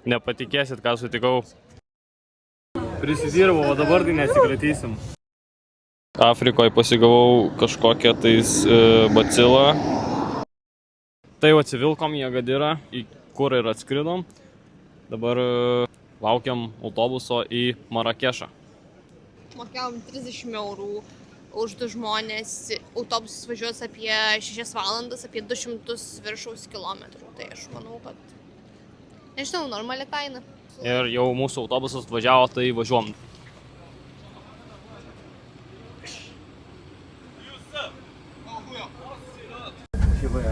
Nepatikėsit, ką sutikau. Prisidirbau, o dabar tai nesikratysim. Afrikoje pasigavau kažkokią tais bacilą. Tai jau atsivilkom į Agadirą, į kur ir atskridom. Dabar laukiam autobuso į Marakešą. Mokėjom 30 eurų už 2 žmonės. Autobusas važiuos apie 6 valandas, apie 200 viršaus kilometrų. Tai aš manau, kad, nežinau, normali kaina. Ir jau mūsų autobusas atvažiavo, tai važiuom.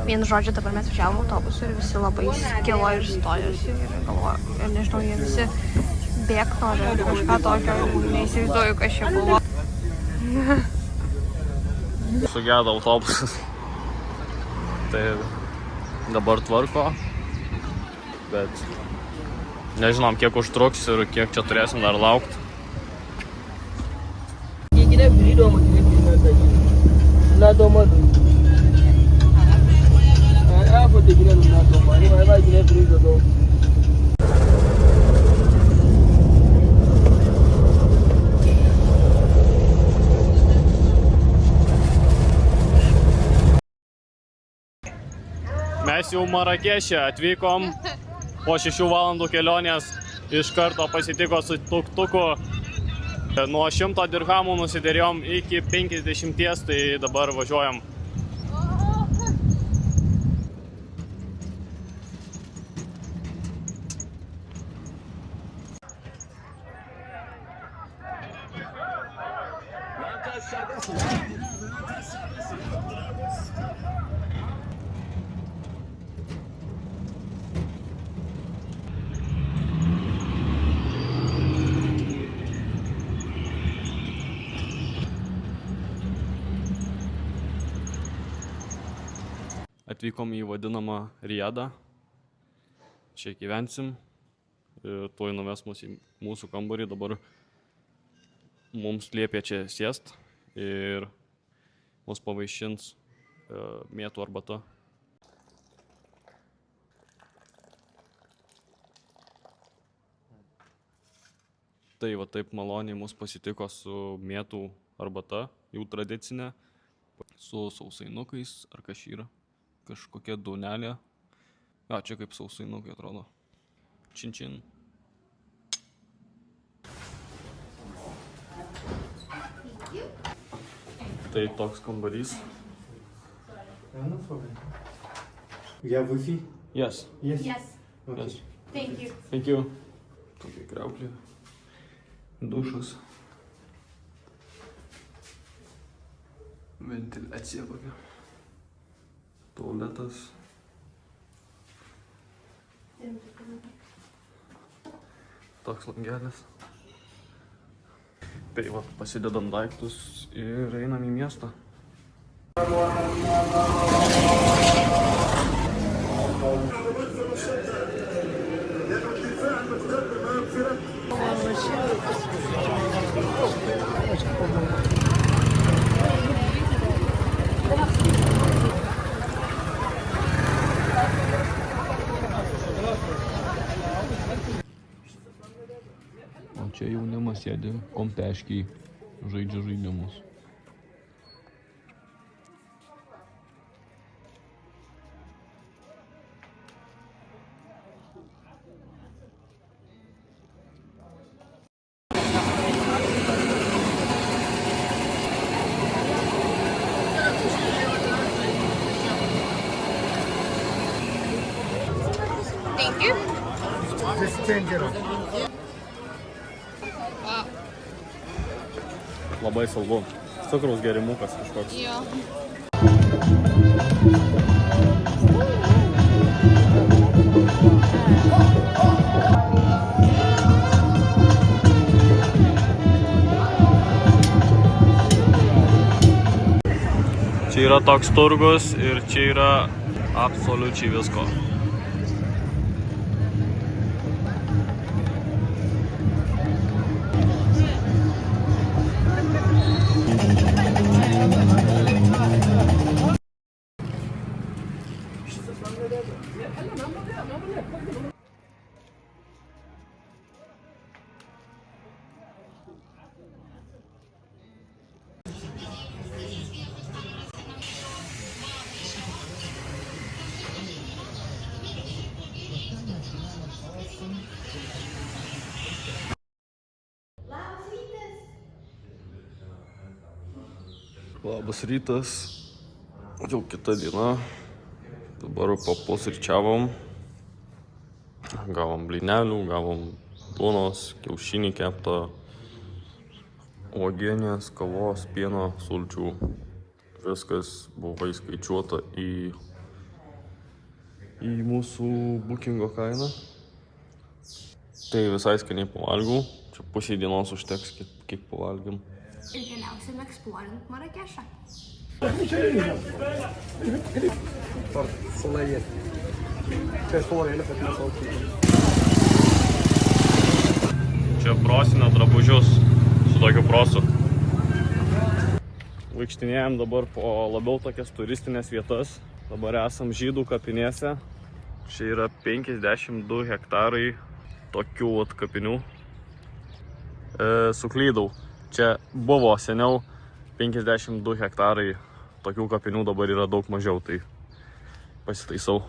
Vienu žodžiu, dabar mes važiavom autobusu ir visi labai skilo ir stojosi ir galvoju, ir nežinau, jie visi bėg nori ar kažką tokio, neįsivaizduoju, kas čia buvo. Sugedo autobusas. Tai dabar tvarko, bet nežinom, kiek užtruks ir kiek čia turėsim dar laukti. Mes jau Marakešė atvykom, po 6 valandų kelionės iš karto pasitiko su tuk-tuku. Nuo 100 dirhamų nusidėrėjom iki 50, tai dabar važiuojam. Atvykom į vadinamą Rijadą. Čia gyvensim. Tuoj nuves mus į mūsų kambarį. Dabar mums liepė čia sėst ir mus pavaišins mėtų arbata. Tai va taip maloniai mus pasitiko su mėtų arbata, jau tradicinė, su sausainukais ar kašyra. Kažkokia daunelė. Ja, čia kaip sausainukai atrodo. Čin-čin. Tai toks kambarys. You have Wi-Fi? Yes. Yes. Yes. Okay. Yes. Thank you. Thank you. Tokia kriauklė. Dušas. Ventiliacija kokia. Tualetas. Toks langelis. Tai va, pasidedam daiktus ir einam į miestą. O čia jaunimas sėdi kompeškiai, žaidžia žaidimus. Thank you. Just change it. Labai saldu. Cukraus gerimukas kažkoks. Jo. Čia yra toks turgus ir čia yra absoliučiai visko. Labas rytas, jau kita diena, dabar papusryčiavom, gavom blynelių, gavom duonos, kiaušinį keptą, uogienės, kavos, pieno, sulčių. Viskas buvo įskaičiuota į mūsų bookingo kainą. Tai visai skaniai pavalgiau, čia pusė dienos užteks, kiek pavalgiam. Ir keliausim eksplorint Marakešą. Čia prosina drabužius su tokiu prosu. Vaikštinėjom dabar po labiau tokias turistinės vietas. Dabar esam Žydų kapinėse. Čia yra 52 hektarai tokių kapinių. Suklydau. Čia buvo seniau 52 hektarai tokių kapinių, dabar yra daug mažiau, tai pasitaisau.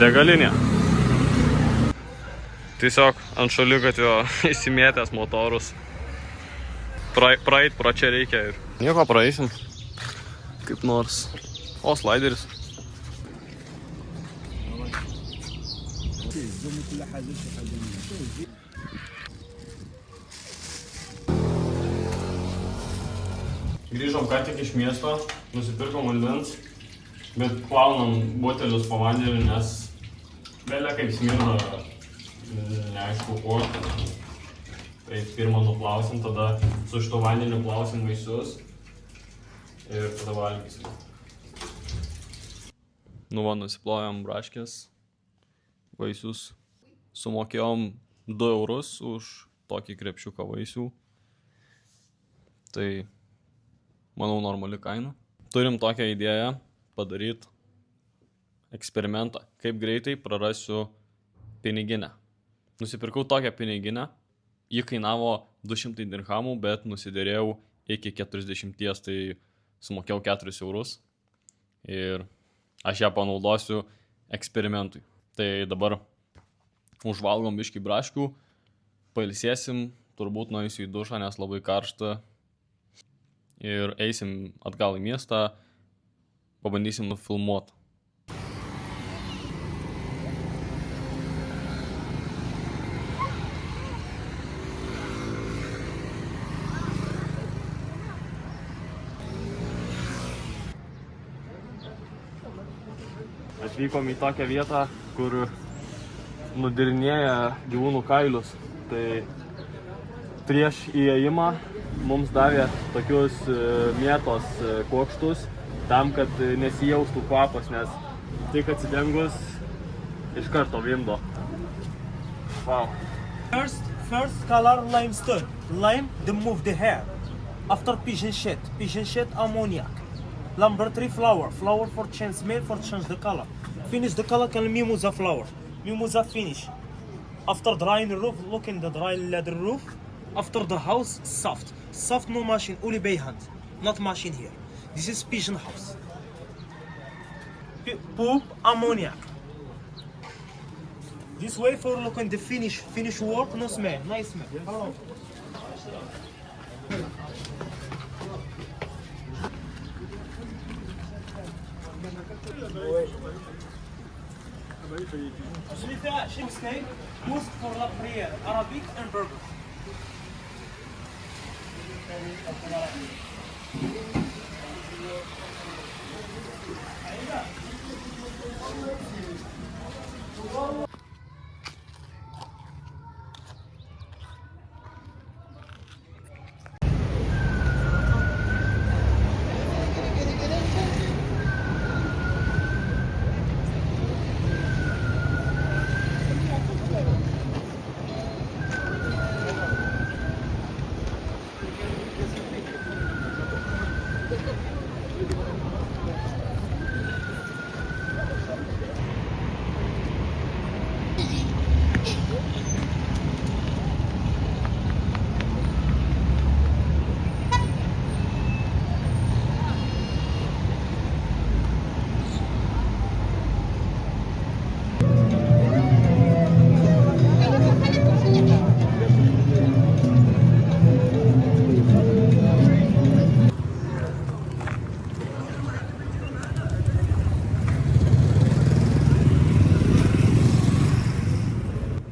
Degalinė. Tiesiog ant šaligatvio įsimėtęs motorus. Praeit pro čia reikia ir nieko, praeisim. Kaip nors. O, slaideris. Grįžom ką tik iš miesto, nusipirkom vandens, bet plaunam butelius po vandeniu, nes belė kaip smirda, neaišku kuo. Tai pirmą nuplausim, tada su šito vandeniu plausim vaisius ir tada valgysim. Nu va, nusiplovėm braškės, vaisius. Sumokėjom 2 eurus už tokį krepšiuką vaisių. Tai, manau, normali kaina. Turim tokią idėją padaryti eksperimentą, kaip greitai prarasiu piniginę. Nusipirkau tokią piniginę, ji kainavo 200 dirhamų, bet nusidėrėjau iki 40, tai sumokėjau 4 eurus ir aš ją panaudosiu eksperimentui. Tai dabar užvalgom biškį braškių, pailsėsim, turbūt nueisiu į dušą, nes labai karšta ir eisim atgal į miestą, pabandysim nufilmuoti. Atvykom į tokią vietą, kur nudirinėja gyvūnų kailius. Tai prieš įėjimą mums davė tokius mėtos kuokštus, tam, kad nesijaustų kvapas, nes tik atsidengus iš karto vimdo. Wow. First color limestone. Lime remove the hair. After pigeon shit ammoniac. Number 3 flower for change smell, for change the color. Finish the color can mimosa flower. Mimosa finish. After drying the roof, look in the dry leather roof. After the house, soft. Soft no machine, only by hand. Not machine here. This is pigeon house. Poop ammoniac. This way for look in the finish work, no smell, nice smell. Hello. Je l'ai fait à Shimskei, mosque pour la prière, arabique and burger.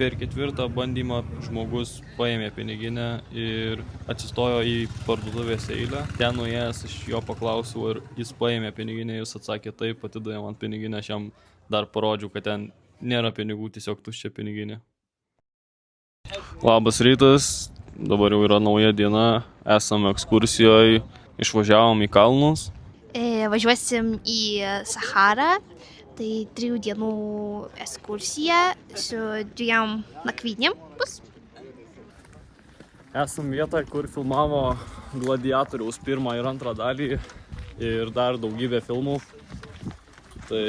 per 4 bandymą žmogus paėmė piniginę ir atsistojo į parduotuvės eilę. Ten nuėjęs aš jo paklausiau, ar jis paėmė piniginę, jis atsakė taip, atidavė man piniginę, aš jam dar parodžiau, kad ten nėra pinigų, tiesiog tuščia piniginė. Labas rytas, dabar jau yra nauja diena, esame ekskursijoje, išvažiavom į kalnus. Važiuosim į Sacharą, tai 3 dienų ekskursija su 2 nakvynėm bus. Esam vietoje, kur filmavo Gladiatoriaus 1 ir 2 dalį ir dar daugybė filmų. Tai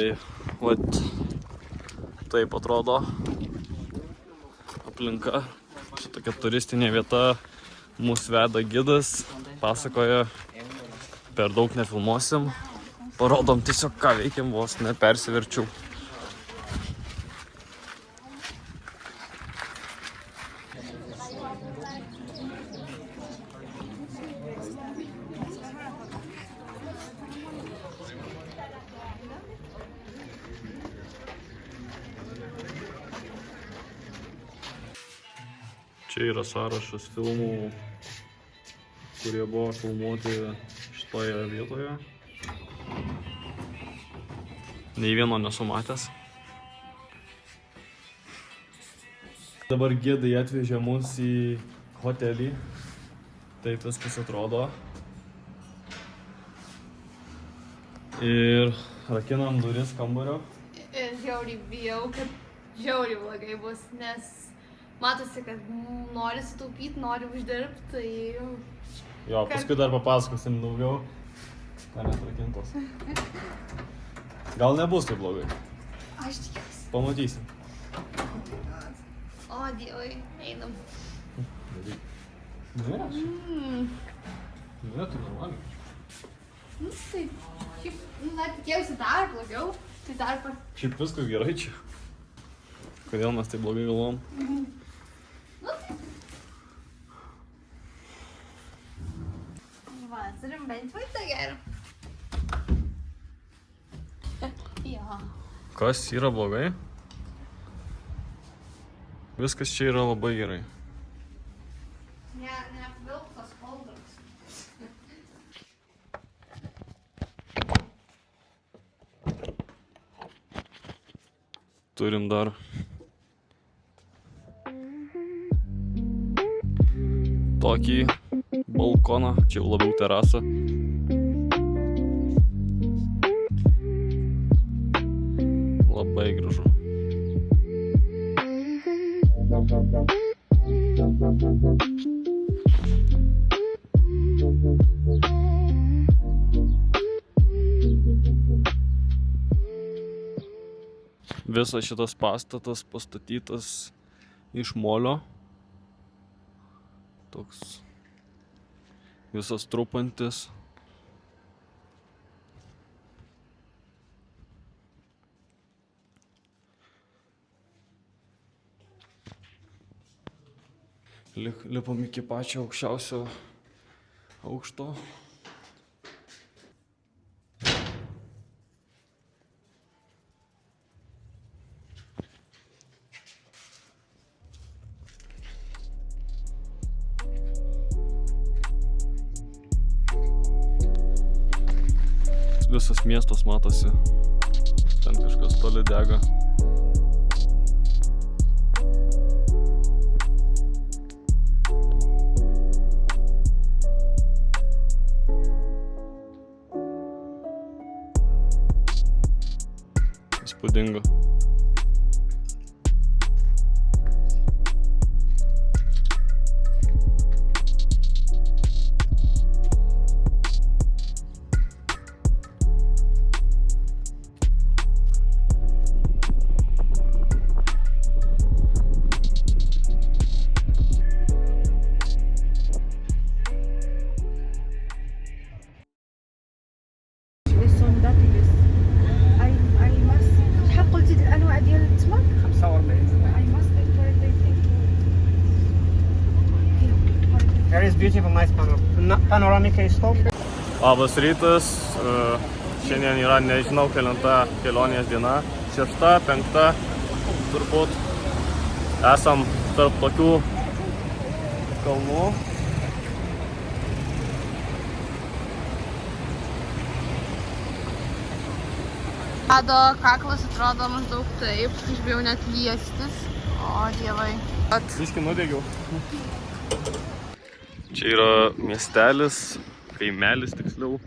vat, taip atrodo aplinka. Čia tokia turistinė vieta, mūsų veda gidas, pasakoja, per daug nefilmuosim, parodom tiesiog ką veikiam, vos nepersiverčiau. Čia yra sąrašas filmų, kurie buvo filmuoti šitoje vietoje. Nei vieno nesu matęs. Dabar gidai atvežė mus į hotelį. Taip viskas atrodo. Ir rakinam duris kambario. Ir žiauriai bijau, kad žiauriai blogai bus, nes matosi, kad nori sutaupyti, nori uždirbti, tai... Jo, paskui dar papasakosim daugiau. Ką netrakintos. Gal nebus taip blogai. Aš tikiuosi. Pamatysim. O, dievai, einam. Ne, tai normaliai. Nu, tai, šiaip, na, tikėjausi dar blogiau. Tai dar Šiaip viskas gerai čia. Kodėl mes taip blogai galvom? Nu, tai. Va, turim bent vaizdą gerą. Jo. Kas yra blogai? Viskas čia yra labai gerai. Neapvilktos spalvos. Turim dar tokį balkoną, čia jau labiau terasa. Labai gražu. Visas šitas pastatas pastatytas iš molio. Toks visas trupantis. Lipam iki pačio aukščiausio aukšto. Visas miestas matosi, ten kažkas toli dega. Įspūdinga. There is beautiful, nice panoramic stop. Labas rytas, šiandien yra nežinau kelinta kelionės diena, 6, 5 turbūt. Esam tarp tokių kalnų. Ado kaklas atrodo maždaug taip, aš bijau net liestis. O, dievai. Biškį nudegiau. Čia yra miestelis, kaimelis tiksliau,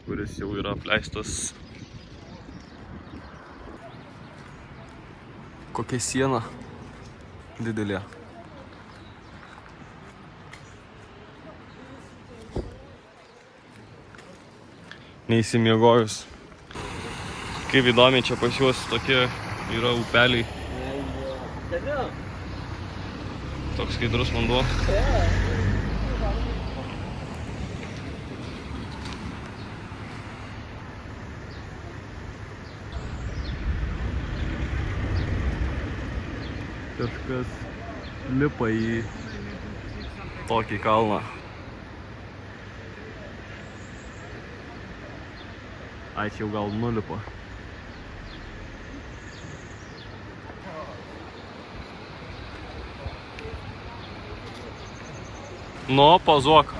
kuris jau yra apleistas. Kokia siena didelė. Neįsimiegojus. Kaip įdomiai čia pas juos tokie yra upeliai. Toks skaidrus vanduo. Kažkas lipa į tokį kalną. Ai, čia jau gal nulipa. Nu, pozuok.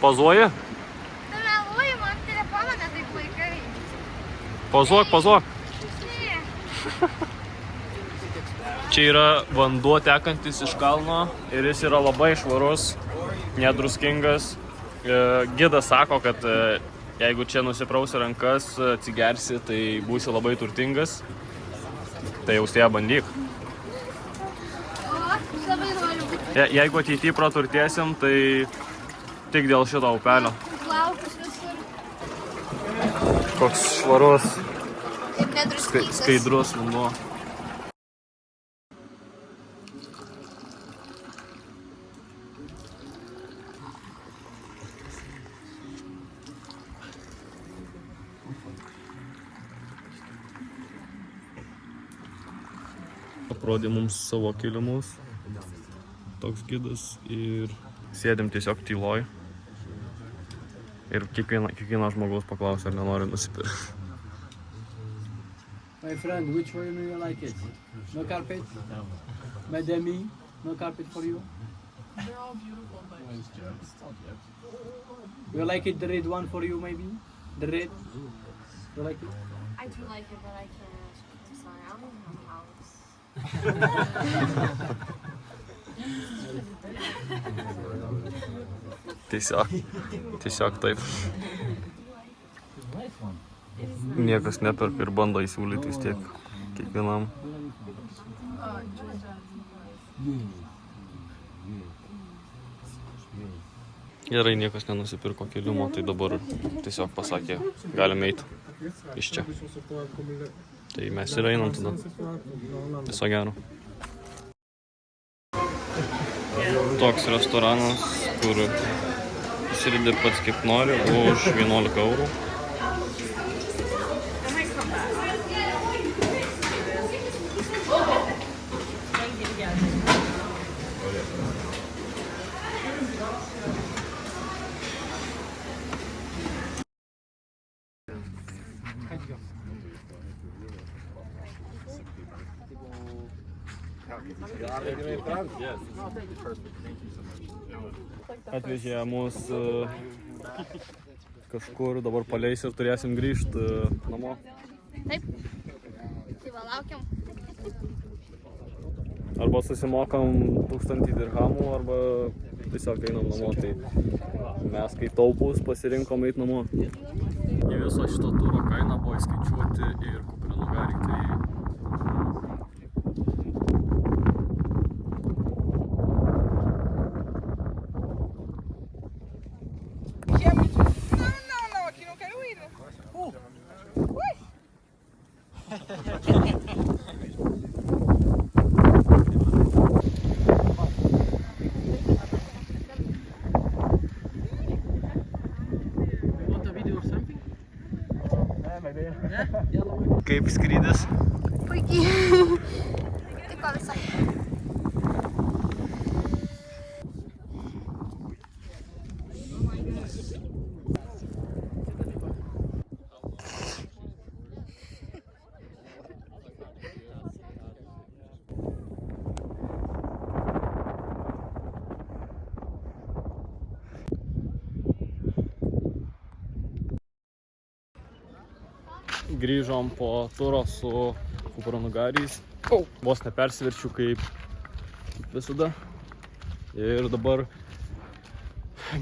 Pozuoji? Tu meluoji, man telefoną netaip laikai. Pozuok, pozuok. Čia yra vanduo tekantis iš kalno ir jis yra labai švarus, nedruskingas. Gidas sako, kad jeigu čia nusiprausi rankas, atsigersi, tai būsi labai turtingas. Tai jau stėja bandyk. Labai noriu būti. Jeigu ateityje praturtėsim, tai tik dėl šito upelio. Plaukus visur. Koks švarus, Ir nedruskytas. skaidrus vanduo. Aprodė mums savo kilimus, toks gidas, ir sėdėm tiesiog tyloj. Ir kiekvieno žmogaus paklausė, ar nenori nusipirkti. My friend, which way do you like it? No carpet? Madame, no carpet for you? They're all beautiful, but it's still You like it, the red one for you maybe? The red? You like it? I do like it, but I can't. I'm sorry, I don't have a house. Tiesiog taip. Niekas neperka ir bando įsiūlyti vis tiek kiekvienam. Gerai, niekas nenusipirko kilimo, tai dabar tiesiog pasakė, galime eiti iš čia. Tai mes ir einam tada. Viso gero. Toks restoranas, kur įsiridi pats kaip nori, už 11 eurų. Atvežė mus kažkur, dabar paleis ir turėsim grįžti namo. Taip. Tai va, laukiam. Arba susimokam 1000 dirhamų, arba tiesiog einam namo. Tai mes, kai taupus, pasirinkom eit namo. Į viso šito turo kainą buvo įskaičiuoti ir kuprinugariai. Tai kaip skrydis? Puikiai. Tiko visai. Grįžom po turo su kupranugariais. Vos nepersiverčiu kaip visada. Ir dabar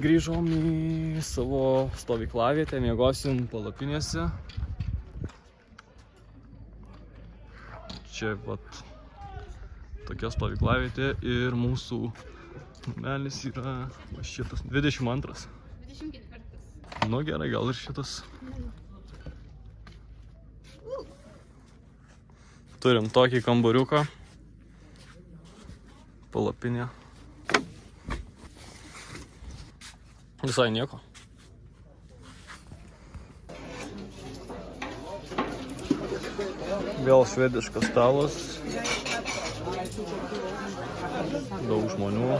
grįžom į savo stovyklavietę, miegosim palapinėse. Čia vat tokia stovyklavietė ir mūsų namelis yra šitas 22. 24. Nu gerai, gal ir šitas. Turim tokį kambariuką. Palapinė. Visai nieko. Vėl švediškas stalas. Daug žmonių.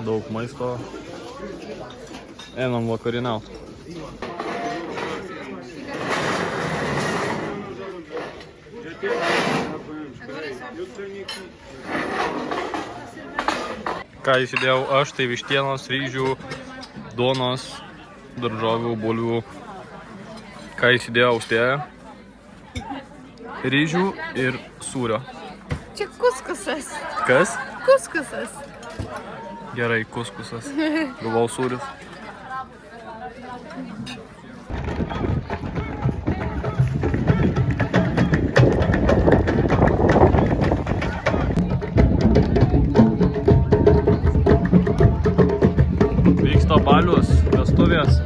Daug maisto. Einam vakarieniaut. Ką įsidėjau aš, tai vištienos, ryžių, duonos, daržovių, bulvių. Ką įsidėjau Austėja? Ryžių ir sūrio. Čia kuskusas. Kas? Kuskusas. Gerai, kuskusas. Galvau sūris. Vyksta balius, vestuvės.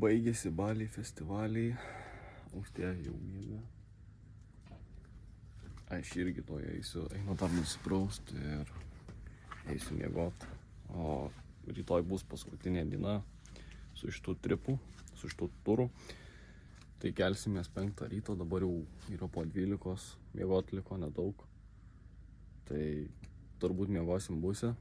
Baigėsi baliai, festivaliai. Austėja jau miega. Aš irgi to einu dar nusipraust ir eisiu miegot. O rytoj bus paskutinė diena su šitų tripų, su šitų turų. Tai kelsimės 5 ryto, dabar jau yra po 12, miegot liko nedaug. Tai turbūt miegosim buse.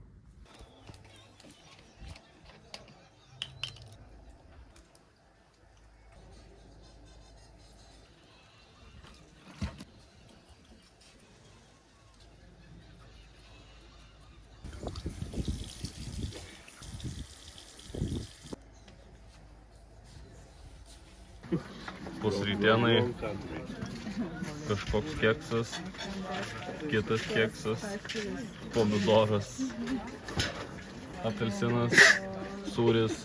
Pusrytienai, kažkoks keksas, kitas keksas, pomidoras, apelsinas, sūris,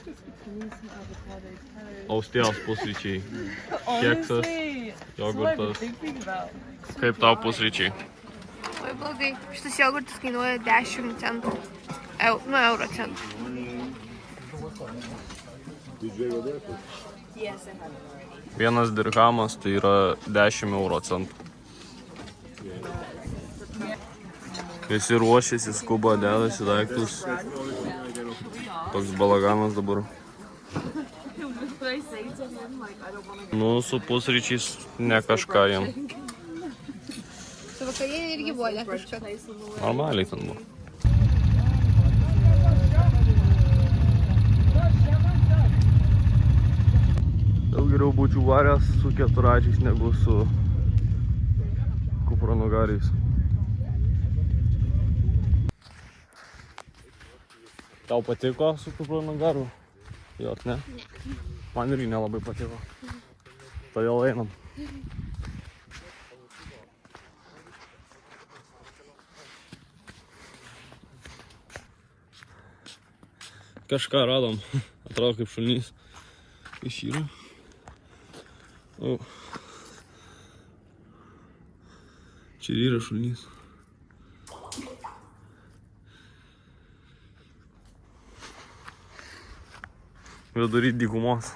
Austėjos pusryčiai, keksas, jogurtas. Kaip tau pusryčiai? Oi, blogai. Šitas jogurtas kainuoja 10 centų. Euro centų. Vienas dirhamas tai yra 10 euro centų. Visi ruošiasi, skuba, dedasi daiktus. Toks balaganas dabar. Nu, su pusryčiais ne kažką jiem. Su vakarienė irgi buvo ne kažką. Normaliai ten buvo. Daug geriau būčiau varęs su keturračiais negu su kupranugariais. Tau patiko su kupranugariu? Jot, ne? Ne. Man irgi nelabai patiko. Todėl einam. Kažką radom. Atrodo kaip šunys. Išyra. O. Čia yra šunys. Vidury dykumos.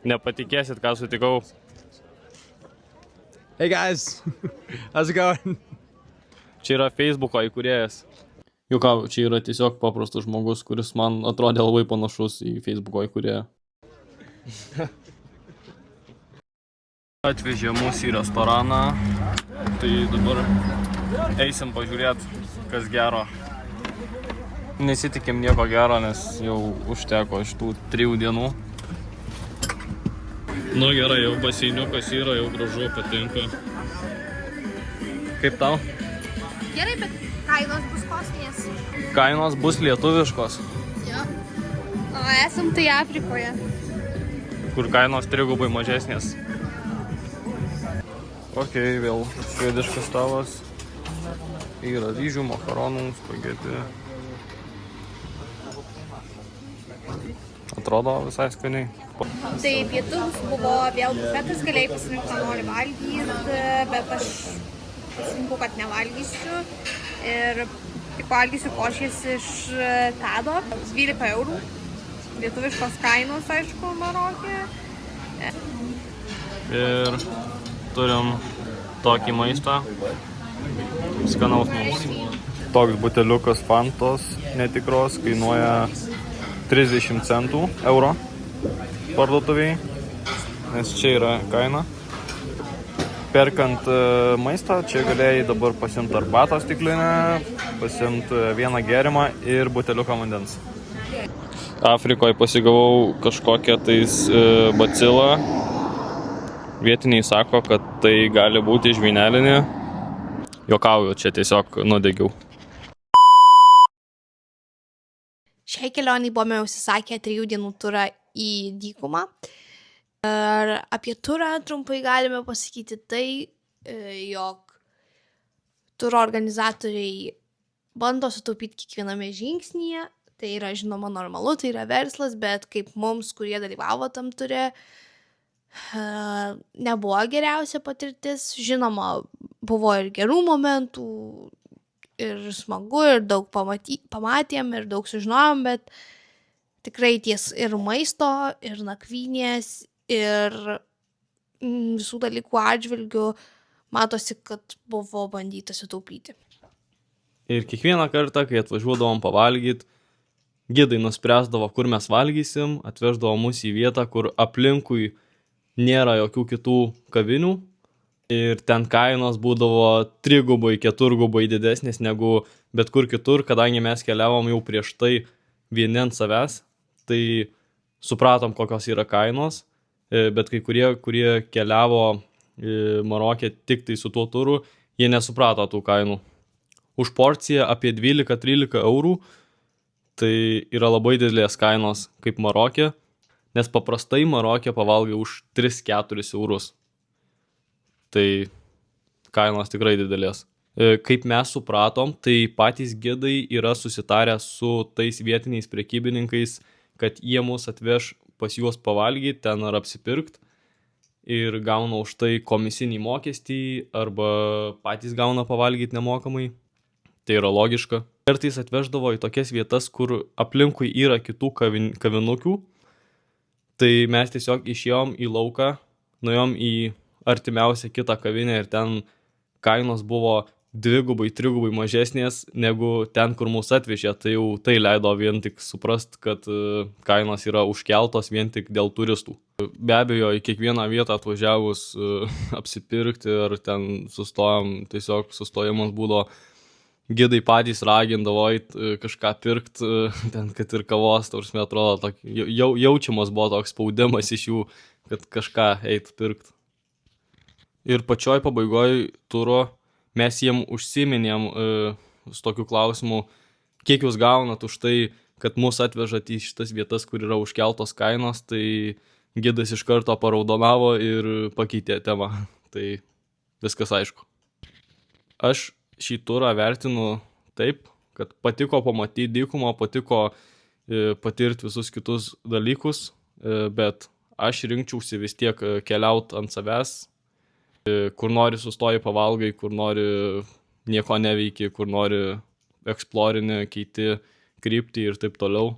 Nepatikėsit, ką sutikau. Hey guys, how's it going? Čia yra Facebooko įkūrėjas. Jukau, čia yra tiesiog paprastas žmogus, kuris man atrodė labai panašus į Facebooko įkūrėją. Atvežė mus į restoraną. Tai dabar eisim pažiūrėti, kas gero. Nesitikim nieko gero, nes jau užteko iš tų 3 dienų. Nu gerai, jau baseiniukas yra, jau gražu, patinka. Kaip tau? Gerai, bet kainos bus kosminės. Kainos bus lietuviškos, Jo. O esam tai Afrikoje. kur kainos 3 mažesnės. Ok, vėl švediškas stalas. Yra ryžių, makaronų, spageti. Atrodo visai skaniai. Tai pietums buvo vėl bufetas, galėjai pasirinkti, ką nori valgyti, bet aš pasirinkau, kad nevalgysiu. Ir tik valgysiu košės iš Tado, 12 eurų. Lietuviškos kainos, aišku, Marokė. Ir turim tokį maistą. Skanaus mums. Toks buteliukas Fantos netikros kainuoja 30 centų euro parduotuviai, nes čia yra kaina. Perkant maistą, čia galėjai dabar pasimti arbatos stiklinę, pasimti vieną gėrimą ir buteliuką vandens. Afrikoje pasigavau kažkokią tais bacilą. Vietiniai sako, kad tai gali būti žvynelinė. Jokauju, čia tiesiog nudegiau. Šiai kelioniai buvome užsisakę 3 dienų turą į dykumą. Ir apie turą trumpai galime pasakyti tai, jog turo organizatoriai bando sutaupyti kiekviename žingsnyje. Tai yra žinoma normalu, tai yra verslas, bet kaip mums, kurie dalyvavo tam ture, nebuvo geriausia patirtis. Žinoma, buvo ir gerų momentų, ir smagu, ir daug pamatėm, ir daug sužinojom, bet tikrai ties ir maisto, ir nakvynės, ir visų dalykų atžvilgių matosi, kad buvo bandyta sutaupyti. Ir kiekvieną kartą, kai atvažiuodavom pavalgyti, gidai nuspręsdavo, kur mes valgysim, atveždavo mus į vietą, kur aplinkui nėra jokių kitų kavinių. Ir ten kainos būdavo 3-4 didesnės negu bet kur kitur, kadangi mes keliavom jau prieš tai vieni ant savęs, tai supratom, kokios yra kainos, bet kai kurie keliavo Marokė tik tai su tuo turu, jie nesuprato tų kainų. Už porciją apie 12-13 eurų, tai yra labai didelės kainos kaip Marokė, nes paprastai Marokė pavalgai už 3-4 eurus. Tai kainos tikrai didelės. Kaip mes supratom, tai patys gidai yra susitarę su tais vietiniais prekybininkais, kad jie mus atveš pas juos pavalgyti, ten ar apsipirkt ir gauna už tai komisinį mokestį arba patys gauna pavalgyti nemokamai. Tai yra logiška. Kartais atveždavo į tokias vietas, kur aplinkui yra kitų kavinukių, tai mes tiesiog išėjom į lauką, nuėjom į artimiausią kitą kavinę ir ten kainos buvo 2-3 mažesnės negu ten, kur mus atvežė. Tai jau tai leido vien tik suprast, kad kainos yra užkeltos vien tik dėl turistų. Be abejo, į kiekvieną vietą atvažiavus apsipirkti ar ten sustojom, tiesiog sustojimas būdavo, gidai patys ragindavo kažką pirkt, ten kad ir kavos, tarsi atrodo, jaučiamas buvo toks spaudimas iš jų, kad kažką eit pirkt. Ir pačioj pabaigoj turo mes jiem užsiminėm su tokiu klausimu, kiek jūs gaunat už tai, kad mus atvežat į šitas vietas, kur yra užkeltos kainos, tai gidas iš karto paraudonavo ir pakeitė temą. Tai viskas aišku. Aš šį turą vertinu taip, kad patiko pamatyti dykumą, patiko patirti visus kitus dalykus, bet aš rinkčiausi vis tiek keliauti ant savęs, kur nori sustoji pavalgai, kur nori nieko neveiki, kur nori eksplorini, keiti kryptį ir taip toliau.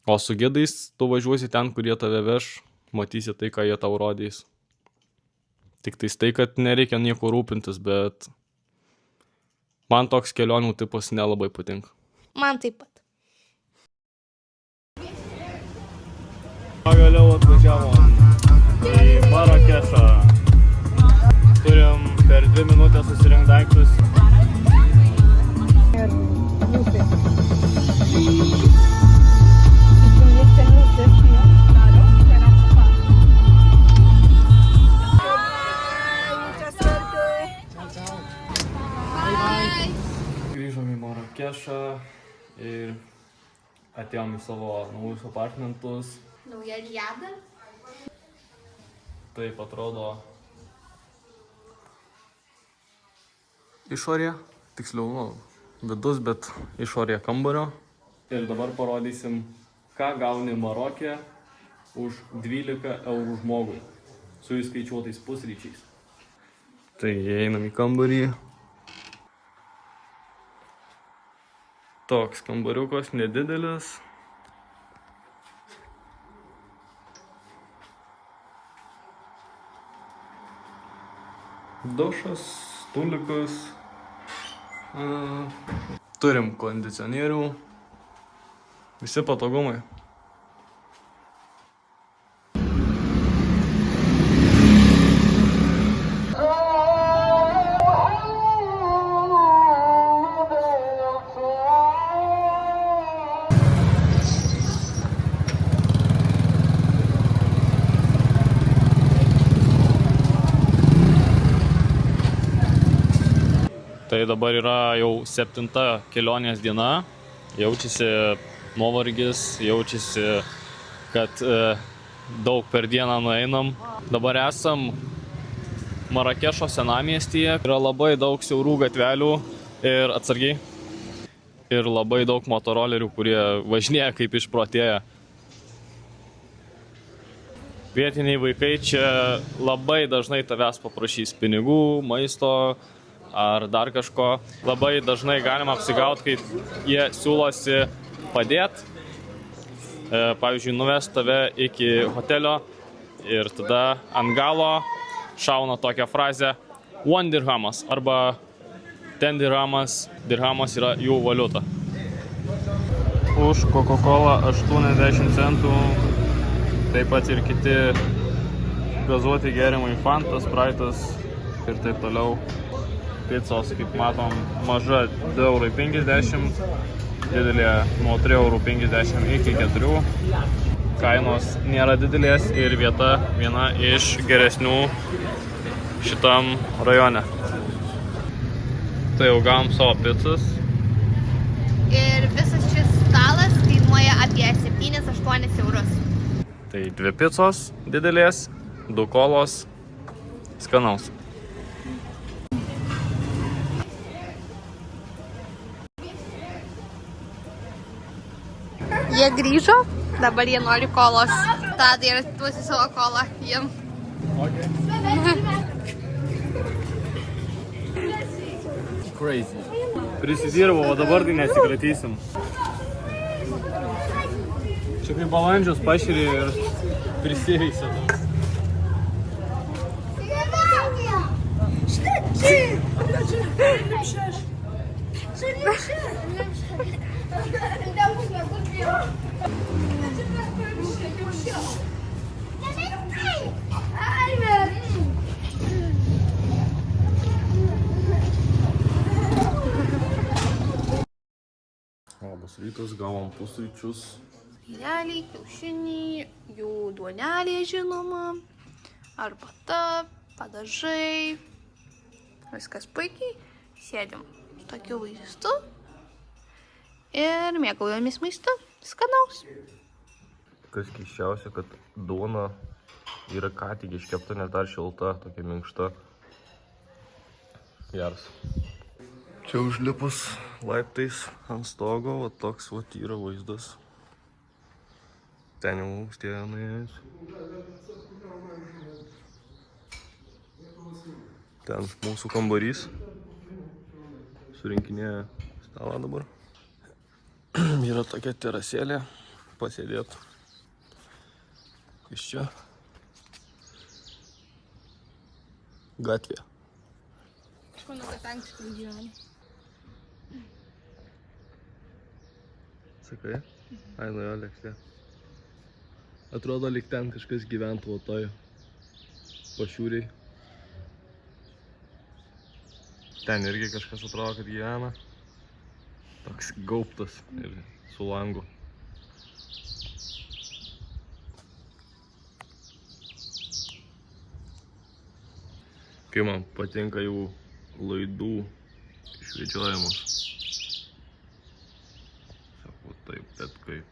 O su gidais tu važiuosi ten, kurie tave veš, matysi tai, ką jie tau rodys. Tik tais tai, kad nereikia nieko rūpintis, bet man toks kelionių tipas nelabai patinka. Man taip pat. Pagaliau atvažiavom į Marakešą. Turim per 2 minutės susirinkti daiktus. Grįžom į Marakešą ir atėjom į savo naujus apartmentus. Nauja žieda. Taip atrodo išorė, tiksliau, vidus, bet išorė kambario. Ir dabar parodysim, ką gauni Maroke už 12 eurų žmogui, su įskaičiuotais pusryčiais. Tai einam į kambarį. Toks kambariukas nedidelis. Dušas, stūlikas. Turim kondicionierių. Visi patogumai. Tai dabar yra jau 7. kelionės diena, jaučiasi nuovargis, jaučiasi, kad daug per dieną nueinam. Dabar esam Marakešo senamiestyje, yra labai daug siaurų gatvelių ir atsargiai. Ir labai daug motorolerių, kurie važinėja kaip išprotėję. Vietiniai vaikai čia labai dažnai tavęs paprašys pinigų, maisto, ar dar kažko. Labai dažnai galima apsigauti, kai jie siūlosi padėti. Pavyzdžiui, nuvest tave iki hotelio ir tada ant galo šauna tokią frazę 1 dirhamas arba 10 dirhamas. Dirhamas yra jų valiuta. Už Coca-Cola 80 centų. Taip pat ir kiti gazuoti gėrimai, Fanta, Spraitas ir taip toliau. Picos, kaip matom, maža 2,50 €, didelė nuo 3,50 € iki 4 €. Kainos nėra didelės ir vieta viena iš geresnių šitam rajone. Tai jau gavom savo picas. Ir visas šis stalas kainuoja apie 7-8 eurus. Tai 2 picos didelės, 2 kolos, skanaus. Jie grįžo, dabar jie nori kolos. Tada ir atiduosi savo kolą jiem. Crazy. Prisidirbau, o dabar tai nesikratysim. Čia kaip balandžius paširi ir prisiveisia. Labas rytas, gavom pusryčius. Blyneliai, kiaušiniai, jų duonelė žinoma, arbata, padažai. Viskas puikiai. Sėdim su tokiu vaistu ir mėgaujamės maistu. Skanaus. Kas keisčiausia, kad duona yra ką tik iškepta, nes dar šilta, tokia minkšta. Geras. Čia užlipus laiptais ant stogo, va toks va yra vaizdas. Ten jau aukštėje nuėjus. Ten mūsų kambarys. Surinkinėja stalą dabar. Yra tokia terasėlė, pasėdėt. Kas čia? gatvė. Aš manau, kad angliškai gyvena. Sakai? Ai, nu jo, lėkštė. Atrodo, lyg ten kažkas gyventų toj pašiūriai. Ten irgi kažkas atrodo, kad gyvena. Toks gaubtas ir su langu. Kai man patinka jų laidų išvedžiojimus. Sakau taip, bet kaip.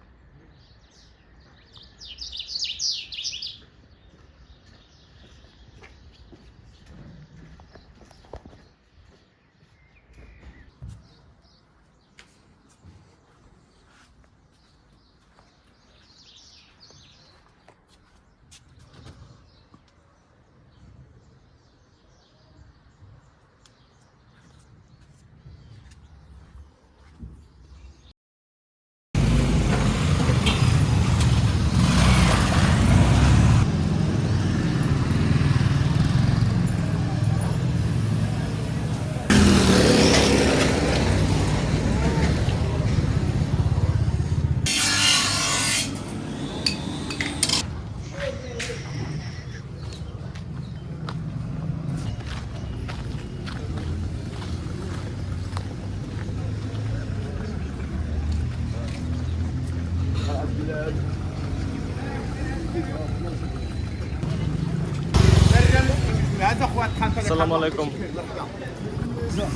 Assalamu alaikum.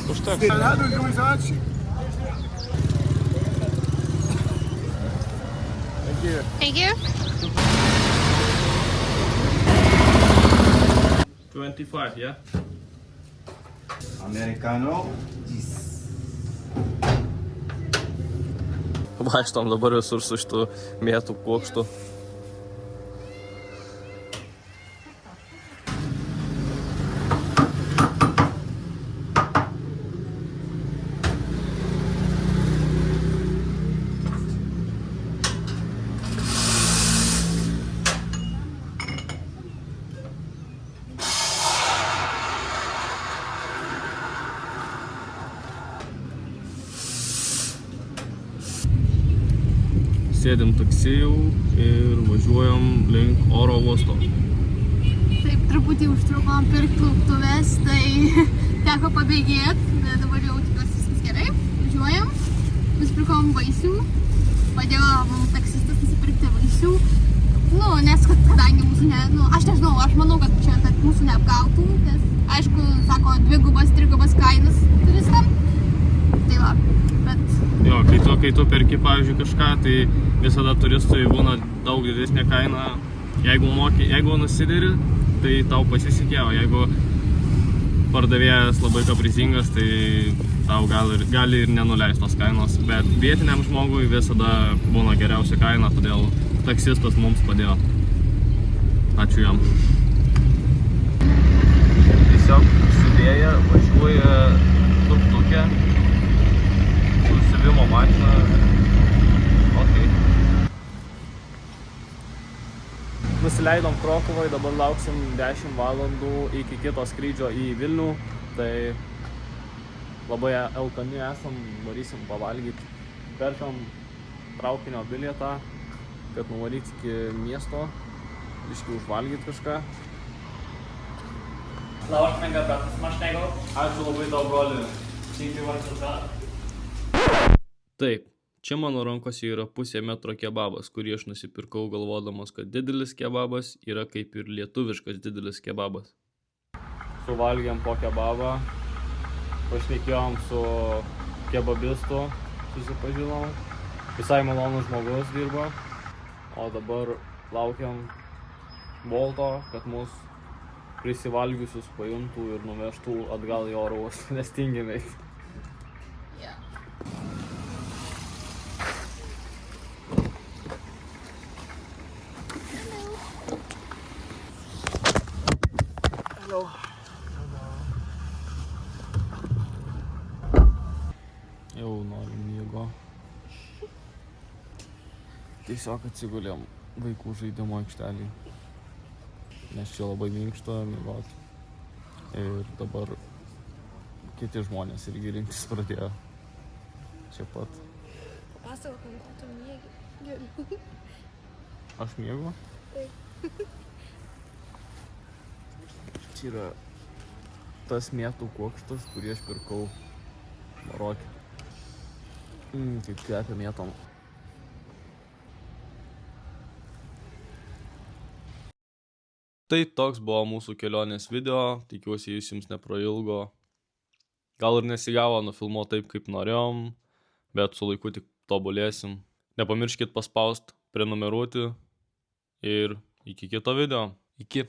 Užteks. Thank you. 25, yeah? Americano. Vaikštom dabar visur su šitu mėtų kuokštu. Sėdėm taksijų ir važiuojam link oro uosto. Taip, truputį užtrukom pirkti lauktuves, tai teko pabėgėti, bet dabar jau tikiuosi viskas gerai. Važiuojam, nusipirkom vaisių, padėjo mums taksistas nusipirkti vaisių. Nu, nes kadangi mūsų aš nežinau, aš manau, kad čia mūsų neapgautų, nes aišku, sako, 2-3 kainas turistam. Tai va, bet... Jo, kai tu perki, pavyzdžiui, kažką, tai visada turistui būna daug didesnė kaina. Jeigu nusideri, tai tau pasisekė, o jeigu pardavėjas labai kaprizingas, tai tau gali ir nenuleist tos kainos. Bet vietiniam žmogui visada būna geriausia kaina, todėl taksistas mums padėjo. Ačiū jam. Tiesiog sudėję važiuoja tuk-tuke. Siuvimo mašina. Okay. Nusileidom Krokuvoj, dabar lauksim 10 valandų iki kito skrydžio į Vilnių. Tai labai alkani esam, varysim pavalgyti. Perkam traukinio bilietą, kad nuvaryti iki miesto, biškį užvalgyti kažką. Ačiū labai tau, broli. Taip, čia mano rankose yra pusė metro kebabas, kurį aš nusipirkau galvodamas, kad didelis kebabas yra kaip ir lietuviškas didelis kebabas. Suvalgėm po kebabą, pašnekėjom su kebabistu, susipažinom. Visai malonus žmogus dirba, o dabar laukiam Bolto, kad mus prisivalgiusius paimtų ir nuvežtų atgal į oro uostą, nes tingim eiti. Jau norim miego. Tiesiog atsigulėm vaikų žaidimo aikštelį, nes čia labai minkšta miegot. Ir dabar kiti žmonės irgi rinktis pradėjo. Čia pat. Pasakok, man ko tu miegi. Geriau. Aš miegu. Čia yra tas mėtų kuokštas, kurį aš pirkau Marokė. Kaip kvepia mėtom. Tai toks buvo mūsų kelionės video, tikiuosi jis jums neprailgo. Gal ir nesigavo nufilmuoti taip, kaip norėjom, bet su laiku tik tobulėsim. Nepamirškit paspaust, prenumeruoti ir iki kito video. Iki.